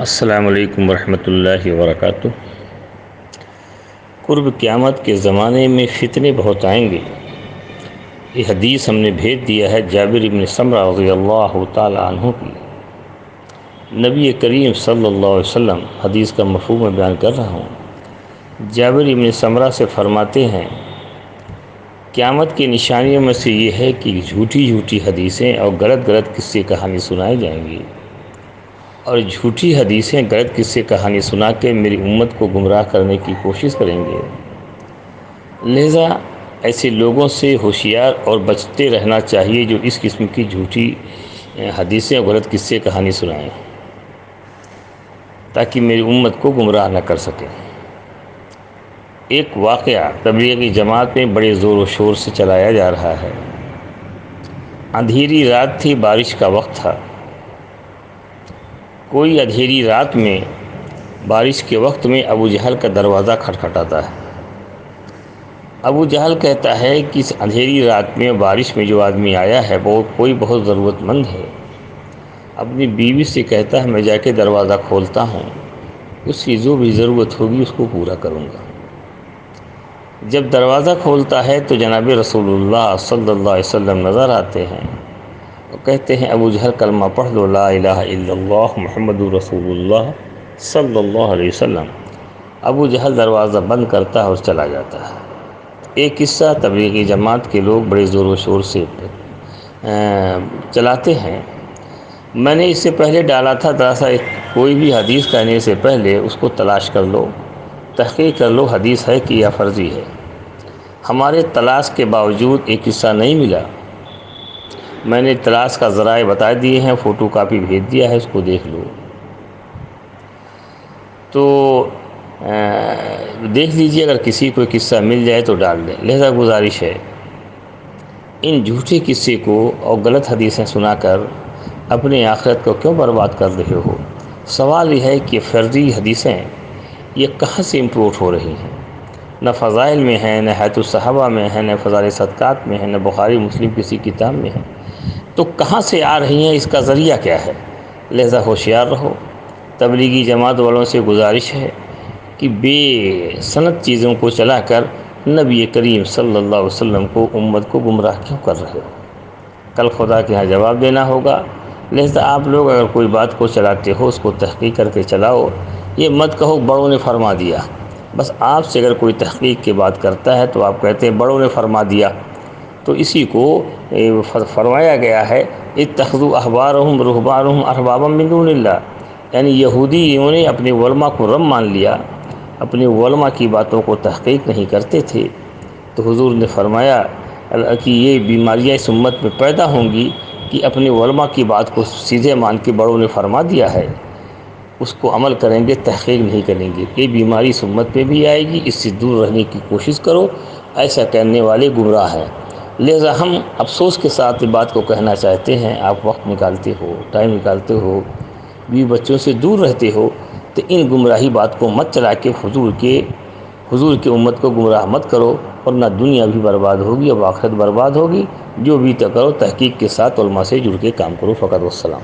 السلام علیکم ورحمۃ اللہ وبرکاتہ۔ قرب قیامت کے زمانے میں فتنے بہت آئیں گے۔ یہ حدیث ہم نے بھیج دیا ہے جابر بن سمرہ رضی اللہ تعالی عنہ کی۔ نبی کریم صلی اللہ علیہ وسلم حدیث کا مفہوم میں بیان کر رہا ہوں۔ جابر بن سمرہ سے فرماتے ہیں قیامت کی نشانیوں میں سے یہ ہے کہ جھوٹی حدیثیں اور غلط قصے کہانی سنائی جائیں گی، اور جھوٹی حدیثیں غلط قصے کہانی سنا کے میری امت کو گمراہ کرنے کی کوشش کریں گے۔ لہذا ایسے لوگوں سے ہوشیار اور بچتے رہنا چاہیے جو اس قسم کی جھوٹی حدیثیں اور غلط قصے کہانی سنائیں، تاکہ میری امت کو گمراہ نہ کر سکیں۔ ایک واقعہ تبلیغی جماعت میں بڑے زور و شور سے چلایا جا رہا ہے۔ اندھیری رات تھی، بارش کا وقت تھا۔ کوئی اندھیری رات میں بارش کے وقت میں ابو جہل کا دروازہ کھٹکھٹاتا ہے۔ ابو جہل کہتا ہے کہ اس اندھیری رات میں بارش میں جو آدمی آیا ہے وہ کوئی بہت ضرورت مند ہے۔ اپنی بیوی سے کہتا ہے میں جا کے دروازہ کھولتا ہوں، اس کی جو بھی ضرورت ہوگی اس کو پورا کروں گا۔ جب دروازہ کھولتا ہے تو جناب رسول اللہ صلی اللہ علیہ وسلم نظر آتے ہیں اور کہتے ہیں ابو جہل کلمہ پڑھ لو، لا الہ الا اللہ محمد رسول اللہ صلی اللہ علیہ وسلم۔ ابو جہل دروازہ بند کرتا ہے اور چلا جاتا ہے۔ ایک قصہ تبلیغی جماعت کے لوگ بڑے زور و شور سے چلاتے ہیں۔ میں نے اس سے پہلے ڈالا تھا، دراصل کوئی بھی حدیث کہنے سے پہلے اس کو تلاش کر لو، تحقیق کر لو حدیث ہے کہ یا فرضی ہے۔ ہمارے تلاش کے باوجود ایک قصہ نہیں ملا۔ میں نے تلاش کا ذرائع بتا دیے ہیں، فوٹو کاپی بھیج دیا ہے، اس کو دیکھ لو۔ تو دیکھ لیجئے، اگر کسی کو قصہ مل جائے تو ڈال دیں۔ لہذا گزارش ہے، ان جھوٹے قصے کو اور غلط حدیثیں سنا کر اپنے آخرت کو کیوں برباد کر رہے ہو؟ سوال یہ ہے کہ فرضی حدیثیں یہ کہاں سے امپورٹ ہو رہی ہیں؟ نہ فضائل میں ہیں، نہ حیات الصحابہ میں ہیں، نہ فضائل صدقات میں ہیں، نہ بخاری مسلم کسی کتاب میں ہیں۔ تو کہاں سے آ رہی ہیں؟ اس کا ذریعہ کیا ہے؟ لہذا ہوشیار رہو۔ تبلیغی جماعت والوں سے گزارش ہے کہ بے سند چیزوں کو چلا کر نبی کریم صلی اللہ علیہ وسلم کو، امت کو گمراہ کیوں کر رہے ہو؟ کل خدا کے ہاں جواب دینا ہوگا۔ لہذا آپ لوگ اگر کوئی بات کو چلاتے ہو اس کو تحقیق کر کے چلاؤ۔ یہ مت کہو بڑوں نے فرما دیا۔ بس آپ سے اگر کوئی تحقیق کی بات کرتا ہے تو آپ کہتے ہیں بڑوں نے فرما دیا، تو اسی کو فرمایا گیا ہے اتخذوا احبارهم رهبانهم اربابا من دون اللہ، یعنی یہودیوں نے اپنے علماء کو رب مان لیا، اپنے علماء کی باتوں کو تحقیق نہیں کرتے تھے۔ تو حضور نے فرمایا کہ یہ بیماریاں اس امت میں پیدا ہوں گی کہ اپنے علماء کی بات کو سیدھے مان کے بڑوں نے فرما دیا ہے اس کو عمل کریں گے، تحقیق نہیں کریں گے۔ یہ بیماری اس امت میں بھی آئے گی، اس سے دور رہنے کی کوشش کرو۔ ایسا کرنے والے گمراہ ہیں۔ لہذا ہم افسوس کے ساتھ بات کو کہنا چاہتے ہیں، آپ وقت نکالتے ہو، ٹائم نکالتے ہو، بیوی بچوں سے دور رہتے ہو، تو ان گمراہی بات کو مت چلا کے حضور کے امت کو گمراہ مت کرو، ورنہ دنیا بھی برباد ہوگی اور آخرت برباد ہوگی۔ جو بھی کرو تحقیق کے ساتھ علماء سے جڑ کے کام کرو۔ فقط والسلام۔